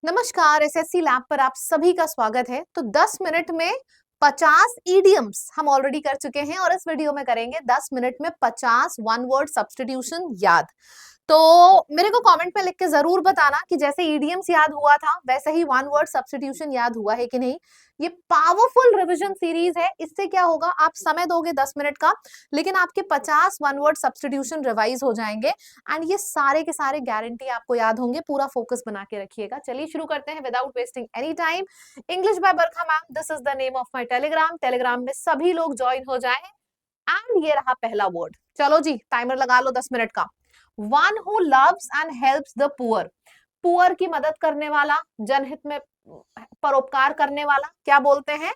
नमस्कार। SSC lab पर आप सभी का स्वागत है। तो 10 मिनट में 50 इडियम्स हम ऑलरेडी कर चुके हैं और इस वीडियो में करेंगे 10 मिनट में 50 वन वर्ड सब्स्टिट्यूशन याद। तो मेरे को कमेंट में लिख के जरूर बताना कि जैसे इडियम्स याद हुआ था वैसे ही वन वर्ड सब्स्टिट्यूशन याद हुआ है कि नहीं। ये पावरफुल रिवीजन सीरीज है। इससे क्या होगा, आप समय दोगे 10 मिनट का, लेकिन आपके 50 वन वर्ड सब्स्टिट्यूशन रिवाइज हो जाएंगे एंड ये सारे के सारे गारंटी आपको याद होंगे। पूरा फोकस बना के रखिएगा। चलिए शुरू करते हैं without wasting any time. English by Barkha ma'am, this is the name of my Telegram में सभी लोग ज्वाइन हो जाएं। एंड ये रहा पहला वर्ड। चलो जी, टाइमर लगा लो 10 मिनट का। One who loves and helps the poor, poor की मदद करने वाला, जनहित में परोपकार करने वाला, क्या बोलते हैं?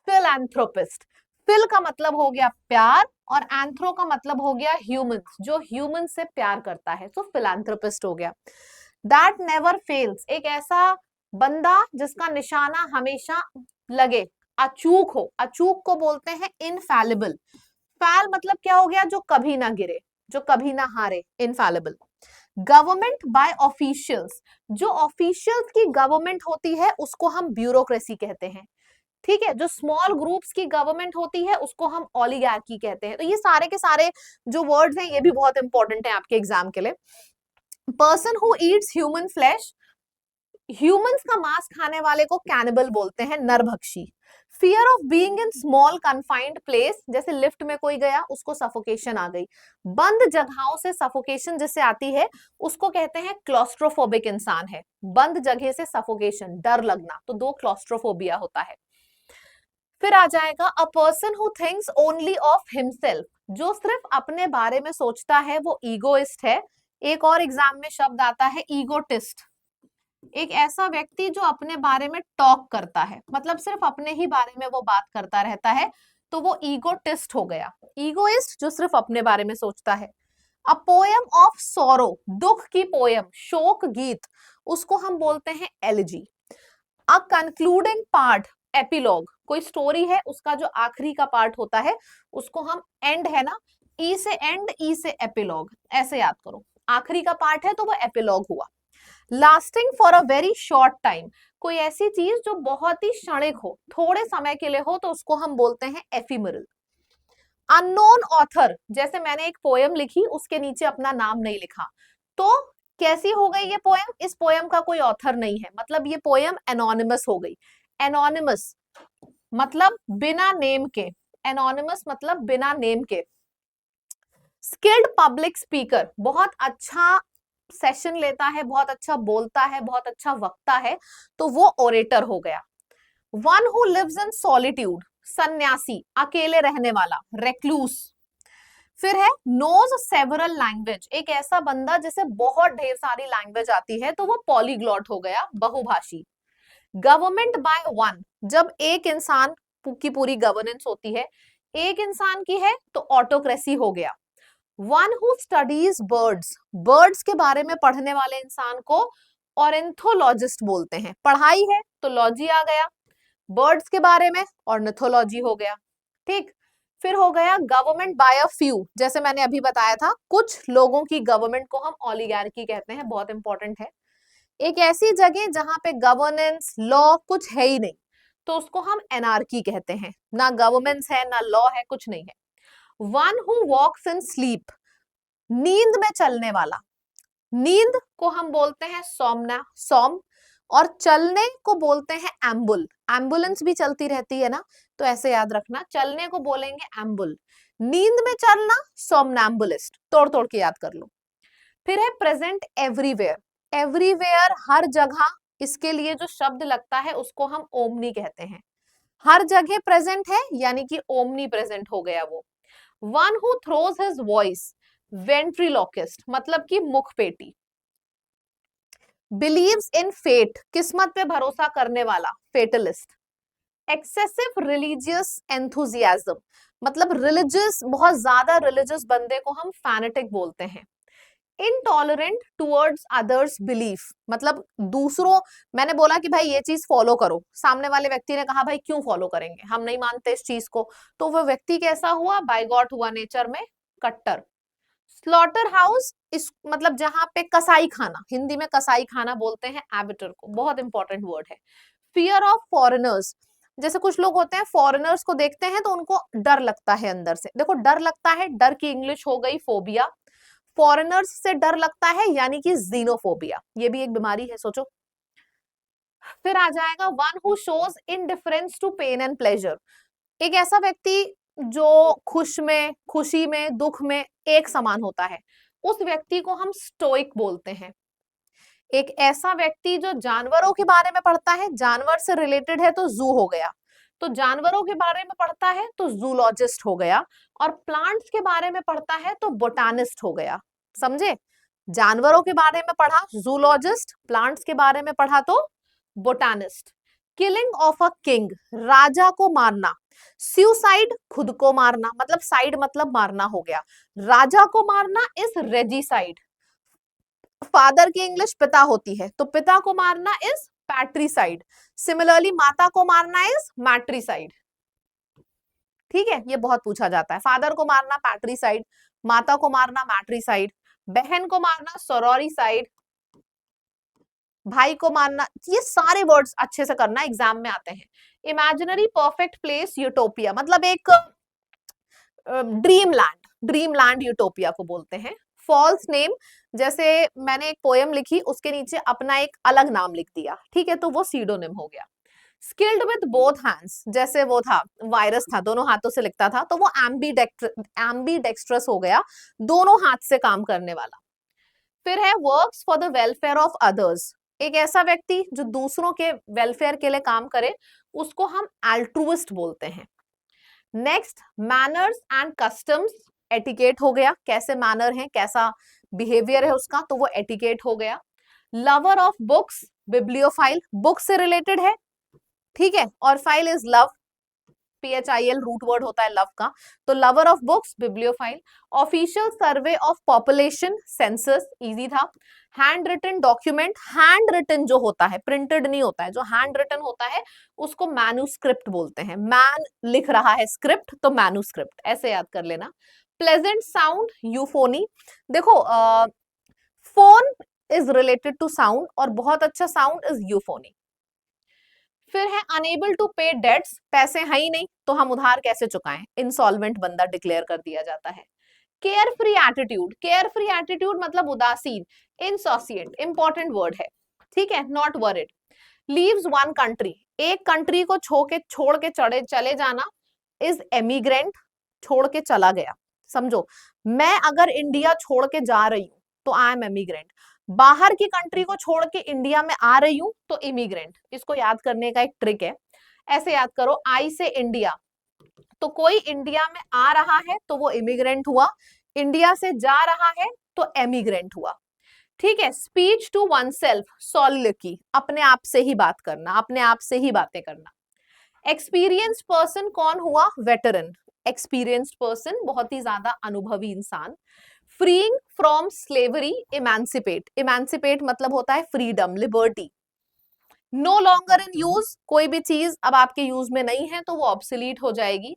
फिलैंथ्रोपिस्ट। फिल का मतलब हो गया प्यार और एंथ्रो का मतलब हो गया ह्यूमंस, जो ह्यूमन से प्यार करता है, तो फिलैंथ्रोपिस्ट हो गया। दैट नेवर फेल्स, एक ऐसा बंदा जिसका निशाना हमेशा लगे, अचूक हो। अचूक को बोलते हैं इनफैलिबल। फैल मतलब क्या हो गया? जो कभी ना गिरे, जो कभी ना हारे, इनफैलिबल। गवर्नमेंट बाय ऑफिशियल्स, जो ऑफिशियल्स की गवर्नमेंट होती है उसको हम ब्यूरोक्रेसी कहते हैं। ठीक है, जो स्मॉल ग्रुप्स की गवर्नमेंट होती है उसको हम ओलिगार्की कहते हैं। तो ये सारे के सारे जो वर्ड्स हैं ये भी बहुत इंपॉर्टेंट है आपके एग्जाम के लिए। Person who eats human flesh, humans का मांस खाने वाले को कैनिबल बोलते हैं, नरभक्षी। Fear of being in small confined place, जैसे लिफ्ट में कोई गया उसको सफोकेशन आ गई। बंद जगहों से सफोकेशन जिससे आती है उसको कहते हैं क्लॉस्ट्रोफोबिक इंसान है। बंद जगह से सफोकेशन, डर लगना, तो दो क्लॉस्ट्रोफोबिया होता है। फिर आ जाएगा a person who thinks only of himself, जो सिर्फ अपने बारे में सोचता है वो ईगोइस्ट है। एक और एग्जाम में शब्द आता है ईगोटिस्ट, एक ऐसा व्यक्ति जो अपने बारे में टॉक करता है, मतलब सिर्फ अपने ही बारे में वो बात करता रहता है, तो वो ईगोटिस्ट हो गया। ईगोइस्ट जो सिर्फ अपने बारे में सोचता है। अ पोएम ऑफ सोरो, दुख की पोएम, शोक गीत, उसको हम बोलते हैं एलिजी। अ कंक्लूडिंग पार्ट, एपिलॉग, कोई स्टोरी है उसका जो आखिरी का पार्ट होता है उसको हम एंड, है ना, ई से एंड, ई से एपिलॉग, ऐसे याद करो। आखिरी का पार्ट है तो वो एपिलॉग हुआ। Lasting for a very short time, कोई ऐसी चीज जो बहुत ही क्षणिक हो, थोड़े समय के लिए हो, तो उसको हम बोलते हैं एफिमरल। अननोन ऑथर, जैसे मैंने एक पोएम लिखी उसके नीचे अपना नाम नहीं लिखा, तो कैसी हो गई ये पोएम? इस पोएम का कोई ऑथर नहीं है, मतलब ये पोएम एनोनिमस हो गई। एनोनिमस मतलब बिना नेम के, एनोनिमस मतलब बिना नेम के। स्किल्ड पब्लिक स्पीकर, बहुत अच्छा सेशन लेता है, बहुत अच्छा बोलता है, बहुत अच्छा वक्ता है, तो वो ओरेटर हो गया। One who lives in solitude, सन्यासी, अकेले रहने वाला, रेक्लूस। फिर है नोज सेवरल लैंग्वेज, एक ऐसा बंदा जिसे बहुत ढेर सारी लैंग्वेज आती है, तो वो पॉलीग्लॉट हो गया, बहुभाषी। गवर्नमेंट बाय वन, जब एक इंसान की पूरी गवर्नेंस होती है, एक इंसान की है तो ऑटोक्रेसी हो गया। One who studies birds, birds के बारे में पढ़ने वाले इंसान को ऑरेंथोलॉजिस्ट बोलते हैं। पढ़ाई है तो लॉजी आ गया, बर्ड्स के बारे में ऑर्निथोलॉजी हो गया। ठीक, फिर हो गया गवर्नमेंट बाय अ फ्यू, जैसे मैंने अभी बताया था कुछ लोगों की गवर्नमेंट को हम ओलिगार्की कहते हैं, बहुत इंपॉर्टेंट है। एक ऐसी जगह जहां पे गवर्नेंस लॉ कुछ है ही नहीं, तो उसको हम एनार्की कहते हैं, ना गवर्नेंस है ना लॉ है, कुछ नहीं है। One who walks in sleep, नींद में चलने वाला, नींद को हम बोलते हैं सोमना, सोम, और चलने को बोलते हैं एम्बुल। एम्बुलेंस भी चलती रहती है ना, तो ऐसे याद रखना, चलने को बोलेंगे एम्बुल, नींद में चलना सोमनैम्बुलिस्ट। तोड़ तोड़ के याद कर लो। फिर है प्रेजेंट एवरीवेयर, एवरीवेयर हर जगह, इसके लिए जो शब्द लगता है उसको हम ओमनी कहते हैं। हर जगह प्रेजेंट है यानी कि ओमनी प्रेजेंट हो गया वो। One who throws his voice, ventriloquist मतलब कि मुखपेटी। बिलीव्स इन फेट, किस्मत पे भरोसा करने वाला, फेटलिस्ट। एक्सेसिव रिलीजियस एंथुजियाज्म, मतलब रिलीजियस, बहुत ज्यादा रिलीजियस बंदे को हम फैनेटिक बोलते हैं। इनटॉलरेंट टुवर्ड्स अदर्स बिलीफ, मतलब दूसरों, मैंने बोला कि भाई ये चीज फॉलो करो, सामने वाले व्यक्ति ने कहा भाई क्यों फॉलो करेंगे, हम नहीं मानते इस चीज को, तो वो व्यक्ति कैसा हुआ? बाय गॉड हुआ, नेचर में कट्टर। स्लॉटर हाउस इस मतलब जहां पे कसाई खाना, हिंदी में कसाई खाना बोलते हैं एबिटर को, बहुत इंपॉर्टेंट वर्ड है। फियर ऑफ फॉरेनर्स, जैसे कुछ लोग होते हैं फॉरेनर्स को देखते हैं तो उनको डर लगता है अंदर से, देखो डर लगता है, डर की इंग्लिश हो गई फोबिया, फॉरेनर्स से डर लगता है यानी कि जीनोफोबिया, ये भी एक बीमारी है, सोचो। फिर आ जाएगा one who shows indifference to pain and pleasure, एक ऐसा व्यक्ति जो खुशी में दुख में एक समान होता है, उस व्यक्ति को हम स्टोइक बोलते हैं। एक ऐसा व्यक्ति जो जानवरों के बारे में पढ़ता है, जानवर से रिलेटेड है तो जू हो गया, तो जानवरों के बारे में पढ़ता है तो जूलॉजिस्ट हो गया, और प्लांट्स के बारे में पढ़ता है तो बोटानिस्ट हो गया, समझे। जानवरों के बारे में पढ़ा जूलॉजिस्ट, प्लांट्स के बारे में पढ़ा तो botanist. Killing of a king, राजा को मारना। सुसाइड, खुद को मारना, मतलब साइड मतलब मारना हो गया, राजा को मारना इज रेजिसाइड। फादर की इंग्लिश पिता होती है, तो पिता को मारना इज पैट्रिसाइड। सिमिलरली माता को मारना इज मैट्रिसाइड। ठीक है, ये बहुत पूछा जाता है, फादर को मारना पैट्रिसाइड, माता को मारना मैट्रिसाइड, बहन को मारना सोरोरिसाइड, भाई को मारना, ये सारे वर्ड्स अच्छे से करना, एग्जाम में आते हैं। इमेजिनरी परफेक्ट प्लेस यूटोपिया, मतलब एक dream land, dream land utopia को बोलते हैं। फॉल्स नेम, जैसे मैंने एक पोएम लिखी उसके नीचे अपना एक अलग नाम लिख दिया, ठीक है, तो वो सीडोनिम हो गया। स्किल्ड विद बोथ हैंड्स, जैसे वो था वायरस था, दोनों हाथों से लिखता था, तो वो एम्बीडेक्स्ट्रस हो गया, दोनों हाथ से काम करने वाला। फिर है works for the welfare of others, एक ऐसा व्यक्ति जो दूसरों के वेलफेयर के लिए काम करे, उसको हम एल्ट्रुइस्ट बोलते हैं। Next manners and customs, etiquette हो गया, कैसे मैनर है, कैसा बिहेवियर है उसका, तो वो एटिकेट हो गया। Lover of books, bibliophile, book से रिलेटेड है, ठीक है, और phile is love, PHIL root word होता है लव का, तो lover of books, bibliophile. Official survey of population, census, easy था। Hand written document, hand written जो होता है, प्रिंटेड नहीं होता है, जो हैंड रिटन होता है उसको मैन्यूस्क्रिप्ट बोलते हैं, मैन लिख रहा है स्क्रिप्ट तो मैन्यूस्क्रिप्ट, ऐसे याद कर लेना। प्लेजेंट साउंड, यूफोनी, देखो phone is related to sound और बहुत अच्छा साउंड इज यूफोनी। फिर है अनेबल टू पे डेट्स, पैसे है ही नहीं तो हम उधार कैसे चुकाएं, इंसॉल्वेंट बंदा डिक्लेयर कर दिया जाता है। Care free attitude, care free attitude मतलब उदासीन, इनसोसिएंट, इंपॉर्टेंट वर्ड है, ठीक है, not worried. Leaves one country, एक कंट्री को छोड़ के चले जाना इज एमिग्रेंट, छोड़ के चला गया, समझो, मैं अगर इंडिया छोड़ के जा रही हूं तो आई एम एमिग्रेंट, बाहर की कंट्री को छोड़ के इंडिया में आ रही हूं तो इमिग्रेंट। इसको याद करने का एक ट्रिक है, ऐसे याद करो, आई से इंडिया, तो कोई इंडिया में आ रहा है तो वो इमिग्रेंट हुआ, इंडिया से जा रहा है तो एमिग्रेंट हुआ, ठीक है। स्पीच टू वन सेल्फ, सॉलिलोक्वी, अपने आप से ही बात करना, अपने आप से ही बातें करना। एक्सपीरियंस्ड पर्सन कौन हुआ, वेटरन, एक्सपीरियंस्ड पर्सन बहुत ही ज्यादा अनुभवी इंसान। Freeing from slavery, emancipate, emancipate मतलब होता है freedom, liberty. No longer in use, कोई भी चीज अब आपके यूज में नहीं है तो वो ऑब्सोलीट हो जाएगी।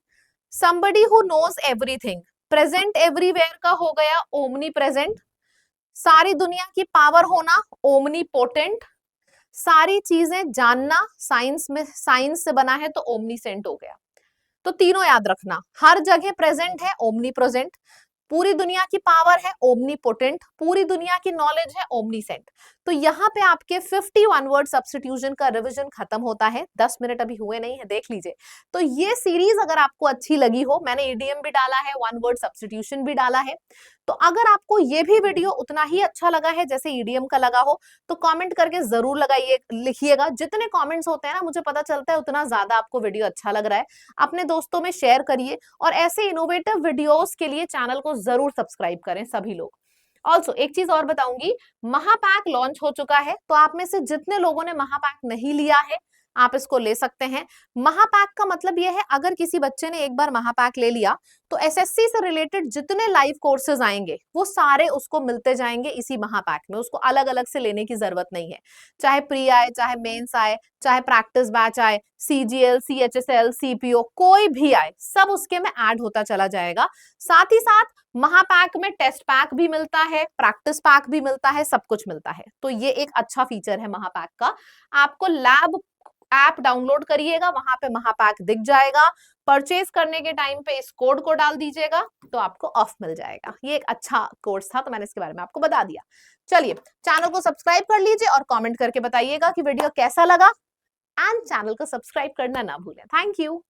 somebody who knows everything, present everywhere का हो गया ओमनी प्रेजेंट, सारी दुनिया की पावर होना ओमनी पोटेंट, सारी चीजें जानना, साइंस में साइंस से बना है तो ओमनीसेंट हो गया। तो तीनों याद रखना, हर जगह प्रेजेंट है ओमनी प्रेजेंट, पूरी दुनिया की पावर है ओमनीपोटेंट, पूरी दुनिया की नॉलेज है ओमनीसेंट। तो यहाँ पे आपके 51 वर्ड सब्स्टिट्यूशन का रिवीजन खत्म होता है, 10 मिनट अभी हुए नहीं है, देख लीजिए। तो ये सीरीज अगर आपको अच्छी लगी हो, मैंने ईडीएम भी डाला है, वन वर्ड सब्स्टिट्यूशन भी डाला है, तो अगर आपको ये भी वीडियो उतना ही अच्छा लगा है जैसे ईडीएम का लगा हो तो कमेंट करके जरूर लगाइए, लिखिएगा, जितने कमेंट्स होते हैं ना मुझे पता चलता है उतना ज्यादा आपको वीडियो अच्छा लग रहा है। अपने दोस्तों में शेयर करिए और ऐसे इनोवेटिव वीडियोस के लिए चैनल को जरूर सब्सक्राइब करें सभी लोग। ऑल्सो एक चीज और बताऊंगी, महापैक लॉन्च हो चुका है, तो आप में से जितने लोगों ने महापैक नहीं लिया है आप इसको ले सकते हैं। महापैक का मतलब यह है, अगर किसी बच्चे ने एक बार महापैक ले लिया तो एसएससी से रिलेटेड जितने लाइव कोर्सेज आएंगे वो सारे उसको मिलते जाएंगे इसी महापैक में, उसको अलग अलग से लेने की जरूरत नहीं है। चाहे प्री आए, चाहे मेंस आए, चाहे प्रैक्टिस बैच आए, सीजीएल, सीएचएसएल, सीपीओ, कोई भी आए, सब उसके में ऐड होता चला जाएगा। साथ ही साथ महापैक में टेस्ट पैक भी मिलता है, प्रैक्टिस पैक भी मिलता है, सब कुछ मिलता है। तो ये एक अच्छा फीचर है महापैक का। आपको लैब ऐप डाउनलोड करिएगा, वहां पे महापैक दिख जाएगा। परचेज करने के टाइम पे इस कोड को डाल दीजिएगा तो आपको ऑफ मिल जाएगा। ये एक अच्छा कोर्स था तो मैंने इसके बारे में आपको बता दिया। चलिए, चैनल को सब्सक्राइब कर लीजिए और कमेंट करके बताइएगा कि वीडियो कैसा लगा, एंड चैनल को सब्सक्राइब करना ना भूलें। Thank you.